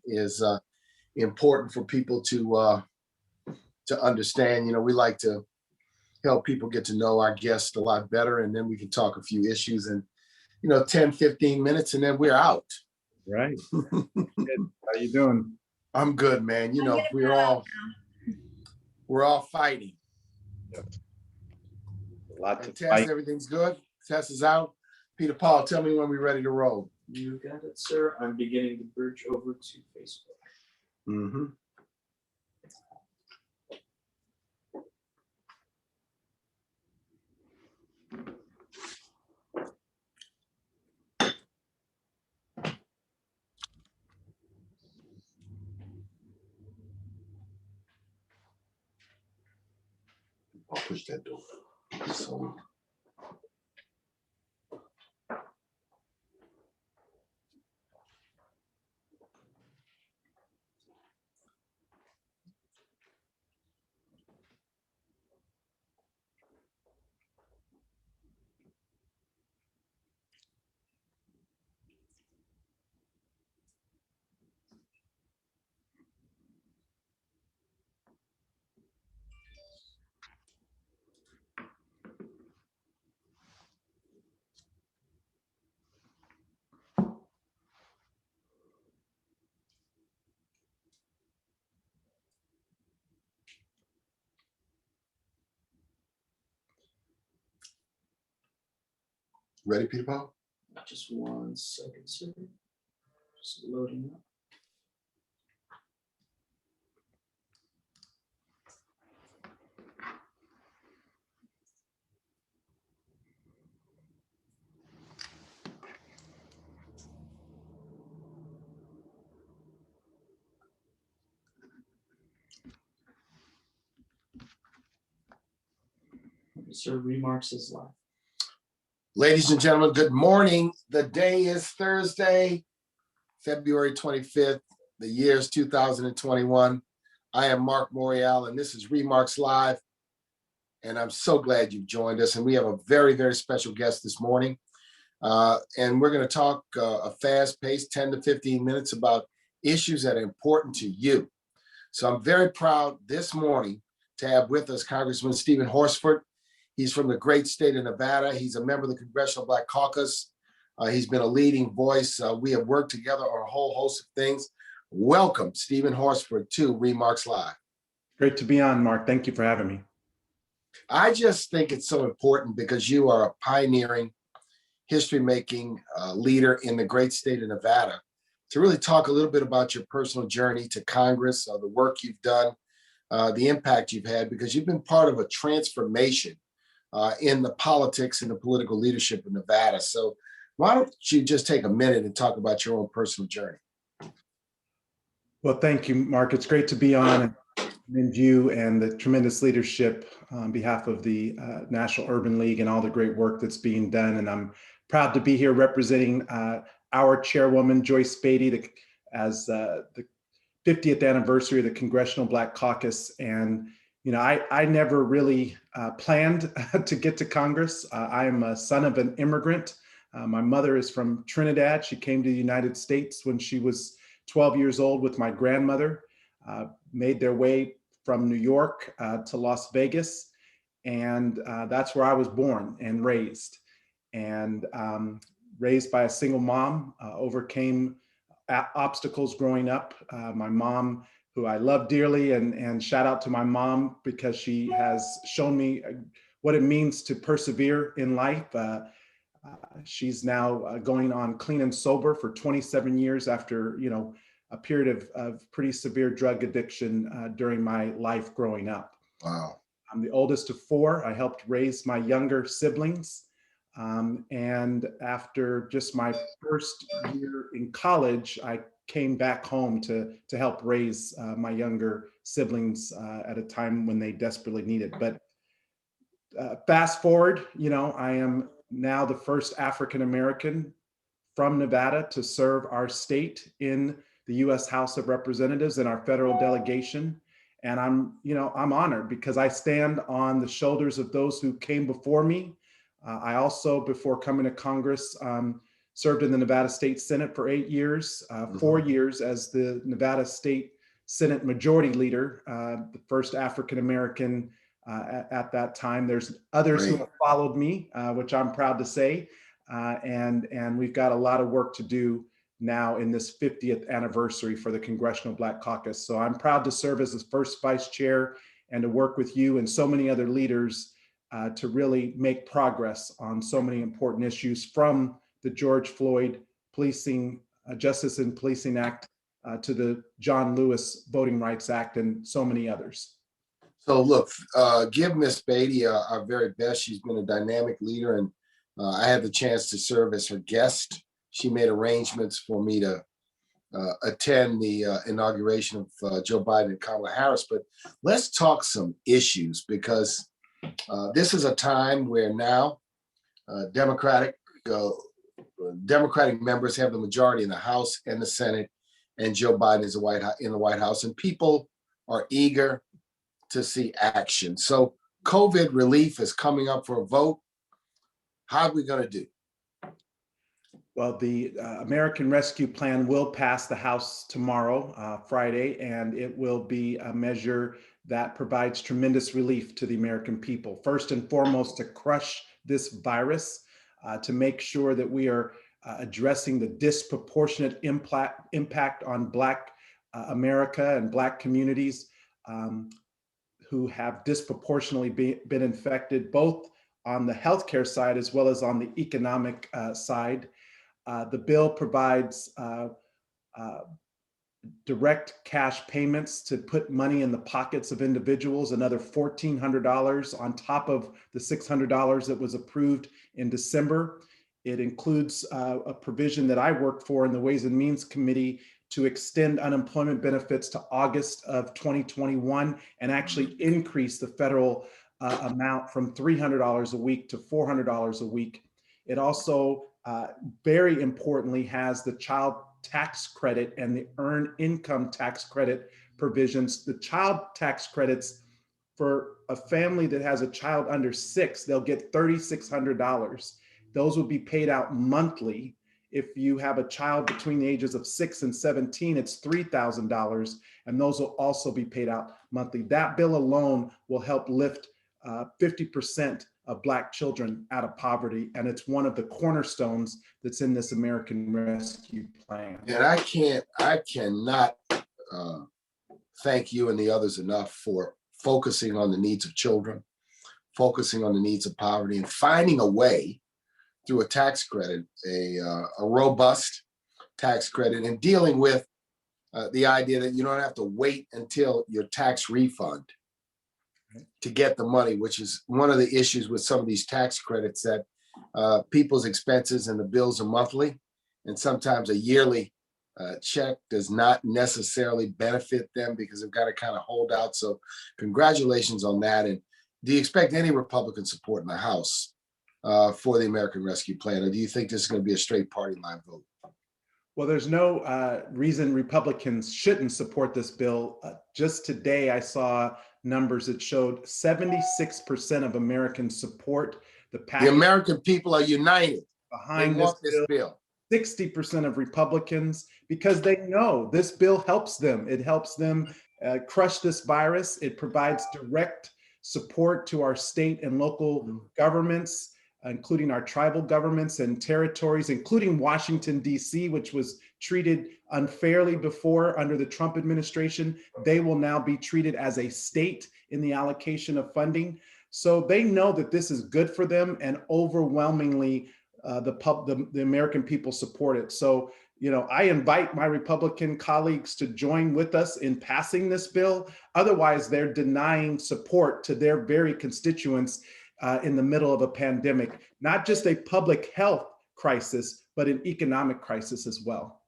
is important for people to understand. You know, we like to help people get to know our guests a lot better, and then we can talk a few issues in, 10, 15 minutes, and then we're out. Right. How you doing? I'm good, man. You know, we're all fighting. Yep. A lot to Tess, fight. everything's good. Tess is out. Peter Paul, tell me when we're ready to roll. You got it, sir. I'm beginning to bridge over to Facebook. Mm-hmm. I'll push that door. So. Ready, Peter Paul? Just 1 second, sir. Just loading up. Sir, ReMarcs is live. Ladies and gentlemen, good morning. The day is Thursday, February 25th. The year is 2021. I am Mark Morial, and this is ReMarcs Live. And I'm so glad you've joined us. And we have a very, very special guest this morning. And we're going to talk a fast-paced 10 to 15 minutes about issues that are important to you. So I'm very proud this morning to have with us Congressman Stephen Horsford. He's from the great state of Nevada. He's a member of the Congressional Black Caucus. He's been a leading voice. We have worked together on a whole host of things. Welcome, Stephen Horsford, to ReMarcs Live. Great to be on, Mark. Thank you for having me. I just think it's so important because you are a pioneering, history-making leader in the great state of Nevada to really talk a little bit about your personal journey to Congress, the work you've done, the impact you've had, because you've been part of a transformation in the politics and the political leadership of Nevada. So why don't you just take a minute and talk about your own personal journey? Well, thank you, Mark. It's great to be on and you and the tremendous leadership on behalf of the National Urban League and all the great work that's being done. And I'm proud to be here representing our chairwoman, Joyce Beatty, as the 50th anniversary of the Congressional Black Caucus. And I never really planned to get to Congress. I am a son of an immigrant. My mother is from Trinidad. She came to the United States when she was 12 years old with my grandmother, made their way from New York to Las Vegas. And that's where I was born and raised. And raised by a single mom, overcame obstacles growing up. My mom, who I love dearly, and shout out to my mom because she has shown me what it means to persevere in life. She's now going on clean and sober for 27 years after, a period of pretty severe drug addiction during my life growing up. Wow. I'm the oldest of four. I helped raise my younger siblings. And after just my first year in college, I came back home to help raise my younger siblings at a time when they desperately needed. But fast forward, I am now the first African-American from Nevada to serve our state in the U.S. House of Representatives and our federal delegation. And I'm honored because I stand on the shoulders of those who came before me. I also, before coming to Congress, served in the Nevada State Senate for 8 years, 4 years as the Nevada State Senate Majority Leader, the first African-American at that time. There's others who have followed me, which I'm proud to say, and we've got a lot of work to do now in this 50th anniversary for the Congressional Black Caucus. So I'm proud to serve as the first vice chair and to work with you and so many other leaders to really make progress on so many important issues, from the George Floyd Policing, Justice in Policing Act to the John Lewis Voting Rights Act and so many others. So look, give Miss Beatty our very best. She's been a dynamic leader, and I had the chance to serve as her guest. She made arrangements for me to attend the inauguration of Joe Biden and Kamala Harris. But let's talk some issues, because this is a time where now Democratic members have the majority in the House and the Senate, and Joe Biden is in the White House, and people are eager to see action. So COVID relief is coming up for a vote. How are we going to do? Well, the American Rescue Plan will pass the House tomorrow, Friday, and it will be a measure that provides tremendous relief to the American people. First and foremost, to crush this virus, to make sure that we are addressing the disproportionate impact on Black America and Black communities who have disproportionately been infected, both on the healthcare side as well as on the economic side. The bill provides direct cash payments to put money in the pockets of individuals, another $1,400 on top of the $600 that was approved in December. It includes a provision that I worked for in the Ways and Means Committee to extend unemployment benefits to August of 2021 and actually increase the federal amount from $300 a week to $400 a week. It also, very importantly, has the child tax credit and the earned income tax credit provisions. The child tax credits, for a family that has a child under 6, they'll get $3,600. Those will be paid out monthly. If you have a child between the ages of 6 and 17, it's $3,000, and those will also be paid out monthly. That bill alone will help lift 50% of Black children out of poverty, and it's one of the cornerstones that's in this American Rescue Plan. And I cannot thank you and the others enough for focusing on the needs of children, focusing on the needs of poverty, and finding a way through a tax credit, a robust tax credit, and dealing with the idea that you don't have to wait until your tax refund to get the money, which is one of the issues with some of these tax credits, that people's expenses and the bills are monthly, and sometimes a yearly check does not necessarily benefit them because they've got to kind of hold out. So congratulations on that. And do you expect any Republican support in the House for the American Rescue Plan, or do you think this is going to be a straight party line vote? Well, there's no reason Republicans shouldn't support this bill. Just today, I saw numbers that showed 76% of Americans support the package. The American people are united behind this this bill. 60% of Republicans, because they know this bill helps them. It helps them crush this virus. It provides direct support to our state and local governments, including our tribal governments and territories, including Washington, D.C., which was treated unfairly before under the Trump administration. They will now be treated as a state in the allocation of funding. So they know that this is good for them, and overwhelmingly, the American people support it. So, you know, I invite my Republican colleagues to join with us in passing this bill. Otherwise, they're denying support to their very constituents in the middle of a pandemic, not just a public health crisis, but an economic crisis as well.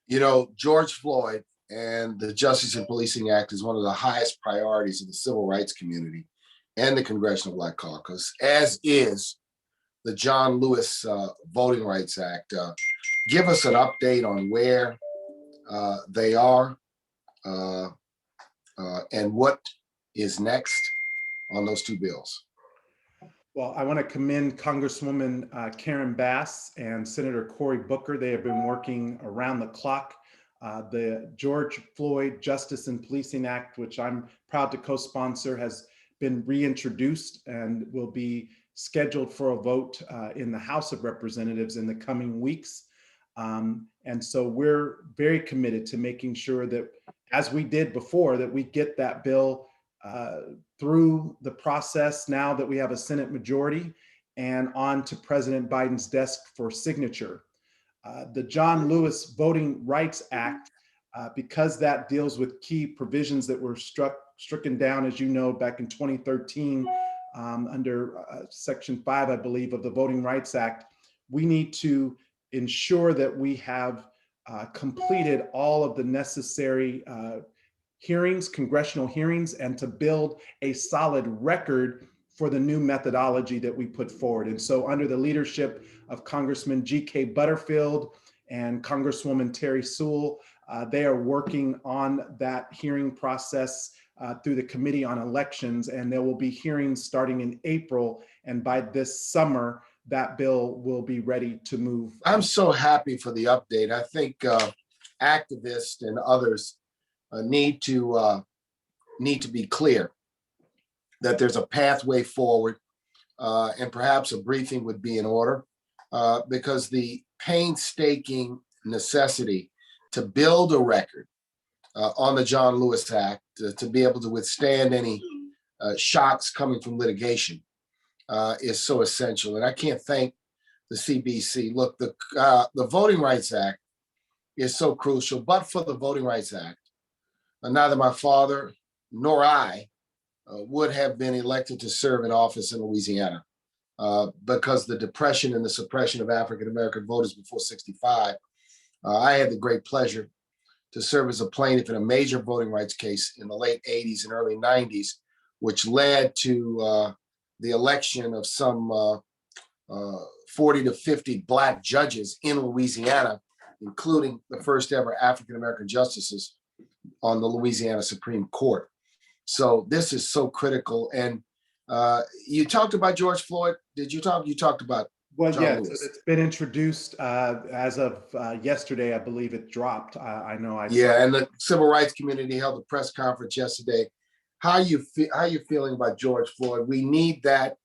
You know, George Floyd and the Justice in Policing Act is one of the highest priorities of the civil rights community and the Congressional Black Caucus, as is the John Lewis Voting Rights Act. Give us an update on where they are and what is next on those two bills. Well, I want to commend Congresswoman Karen Bass and Senator Cory Booker. They have been working around the clock. The George Floyd Justice and Policing Act, which I'm proud to co-sponsor, has been reintroduced and will be scheduled for a vote in the House of Representatives in the coming weeks. And so we're very committed to making sure that, as we did before, that we get that bill through the process now that we have a Senate majority and on to President Biden's desk for signature. The John Lewis Voting Rights Act, because that deals with key provisions that were stricken down, as you know, back in 2013 under Section 5, I believe, of the Voting Rights Act, we need to ensure that we have completed all of the necessary hearings, congressional hearings, and to build a solid record for the new methodology that we put forward. And so under the leadership of Congressman G.K. Butterfield and Congresswoman Terry Sewell, they are working on that hearing process through the Committee on Elections, and there will be hearings starting in April. And by this summer, that bill will be ready to move. I'm so happy for the update. I think activists and others need to be clear that there's a pathway forward, and perhaps a briefing would be in order, because the painstaking necessity to build a record on the John Lewis Act to be able to withstand any shocks coming from litigation is so essential. And I can't thank the CBC. Look, the Voting Rights Act is so crucial, but for the Voting Rights Act, neither my father nor I would have been elected to serve in office in Louisiana because the depression and the suppression of African-American voters before 65. I had the great pleasure to serve as a plaintiff in a major voting rights case in the late 80s and early 90s, which led to the election of some 40 to 50 Black judges in Louisiana, including the first ever African-American justices on the Louisiana Supreme Court. So this is so critical. And you talked about George Floyd. Did you talk? You talked about Well, John yes, Lewis. it's been introduced as of yesterday. I believe it dropped. I know. Yeah, and the civil rights community held a press conference yesterday. How you feeling about George Floyd? We need that.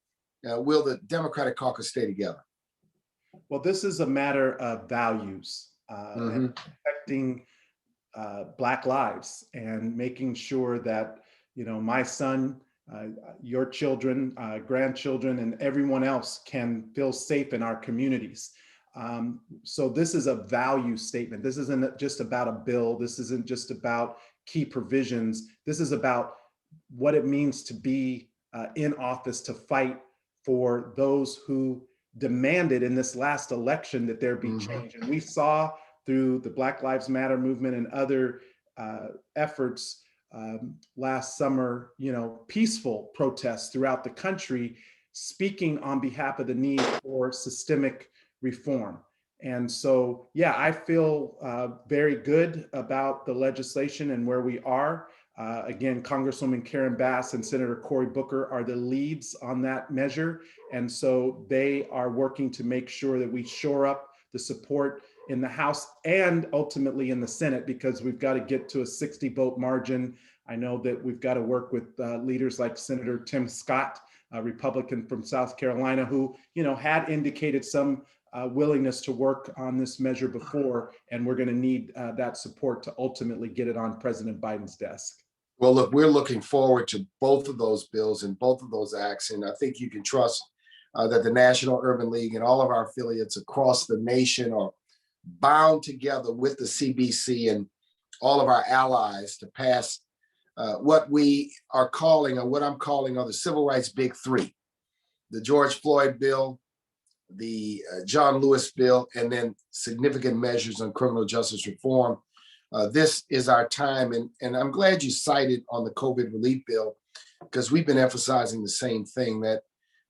Will the Democratic caucus stay together? Well, this is a matter of values and protecting Black lives and making sure that, you know, my son, your children, grandchildren, and everyone else can feel safe in our communities. So this is a value statement. This isn't just about a bill. This isn't just about key provisions. This is about what it means to be in office, to fight for those who demanded in this last election that there be change. And we saw through the Black Lives Matter movement and other efforts last summer, you know, peaceful protests throughout the country, speaking on behalf of the need for systemic reform. And so, yeah, I feel very good about the legislation and where we are. Again, Congresswoman Karen Bass and Senator Cory Booker are the leads on that measure. And so they are working to make sure that we shore up the support in the House and ultimately in the Senate, because we've got to get to a 60 vote margin. I know that we've got to work with leaders like Senator Tim Scott, a Republican from South Carolina, who, you know, had indicated some willingness to work on this measure before, and we're going to need that support to ultimately get it on President Biden's desk. Well, look, we're looking forward to both of those bills and both of those acts, and I think you can trust that the National Urban League and all of our affiliates across the nation are bound together with the CBC and all of our allies to pass what we are calling, or what I'm calling, are the civil rights big three: the George Floyd bill, the John Lewis bill, and then significant measures on criminal justice reform. This is our time, and I'm glad you cited on the COVID relief bill, because we've been emphasizing the same thing, that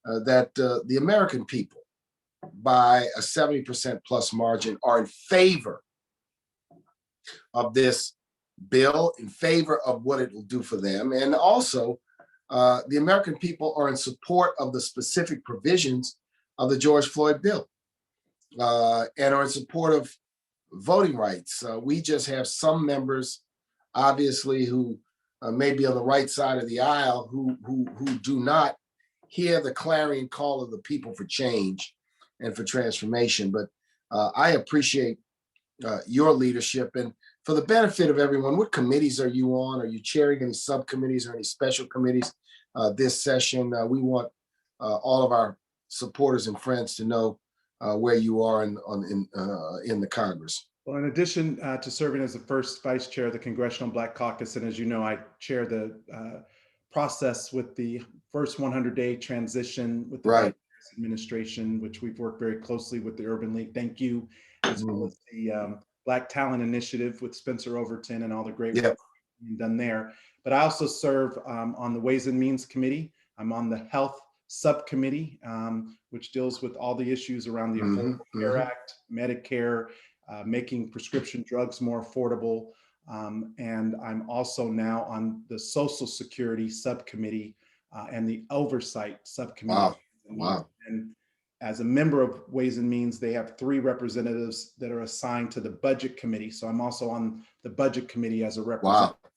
the American people, by a 70% plus margin, are in favor of this bill, in favor of what it will do for them, and also the American people are in support of the specific provisions of the George Floyd bill and are in support of voting rights. We just have some members, obviously, who may be on the right side of the aisle who do not hear the clarion call of the people for change and for transformation. But I appreciate your leadership. And for the benefit of everyone, what committees are you on? Are you chairing any subcommittees or any special committees this session? We want all of our supporters and friends to know where you are in the Congress. Well, in addition to serving as the first vice chair of the Congressional Black Caucus, and as you know, I chair the process with the first 100-day transition with the Right. administration, which we've worked very closely with the Urban League. Thank you, as well as the Black Talent Initiative with Spencer Overton and all the great work being done there. But I also serve on the Ways and Means Committee. I'm on the Health Subcommittee, which deals with all the issues around the Affordable Care Act, Medicare, making prescription drugs more affordable. And I'm also now on the Social Security Subcommittee and the Oversight Subcommittee. Wow. And as a member of Ways and Means, they have 3 representatives that are assigned to the Budget Committee. So I'm also on the Budget Committee as a representative. Wow.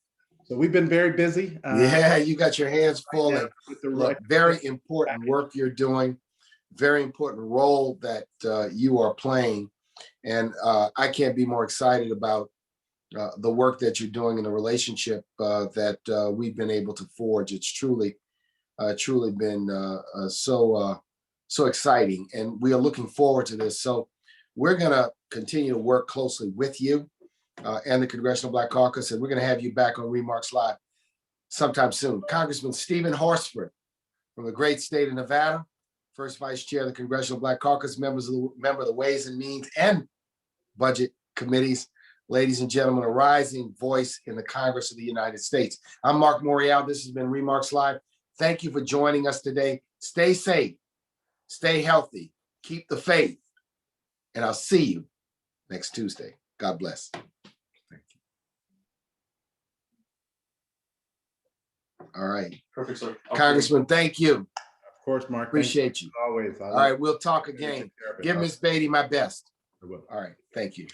So we've been very busy. Yeah, you got your hands full. And look, very important work you're doing, very important role that you are playing. And I can't be more excited about the work that you're doing and the relationship that we've been able to forge. It's truly been so exciting, and we are looking forward to this. So we're going to continue to work closely with you and the Congressional Black Caucus, and we're going to have you back on ReMarcs Live sometime soon. Congressman Stephen Horsford from the great state of Nevada, first vice chair of the Congressional Black Caucus, member of the Ways and Means and Budget Committees. Ladies and gentlemen, a rising voice in the Congress of the United States. I'm Mark Morial. This has been ReMarcs Live. Thank you for joining us today. Stay safe, stay healthy, keep the faith, and I'll see you next Tuesday. God bless. Thank you. All right. Perfect, sir. Congressman, thank you. Of course, Mark. Appreciate you. Always. All right, we'll talk again. Give Miss Beatty my best. I will. All right, thank you.